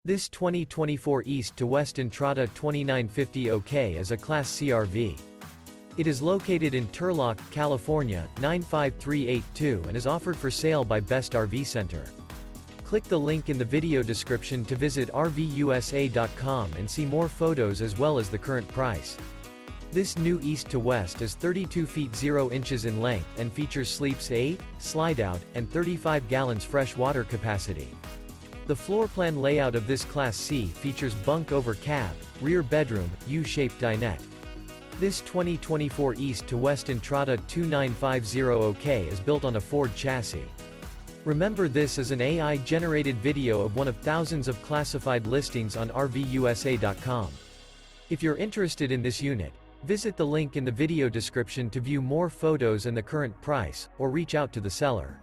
This 2024 East to West Entrada 2950 OK is a Class C RV. It is located in Turlock, California, 95382 and is offered for sale by Best RV Center. Click the link in the video description to visit RVUSA.com and see more photos as well as the current price. This new East to West is 32 feet 0 inches in length and features sleeps 8, Slideout, and 35 gallons fresh water capacity. The floor plan layout of this Class C features bunk over cab, rear bedroom, U-shaped dinette. This 2024 East to West Entrada 2950 OK is built on a Ford chassis. Remember, this is an AI-generated video of one of thousands of classified listings on RVUSA.com. If you're interested in this unit, visit the link in the video description to view more photos and the current price, or reach out to the seller.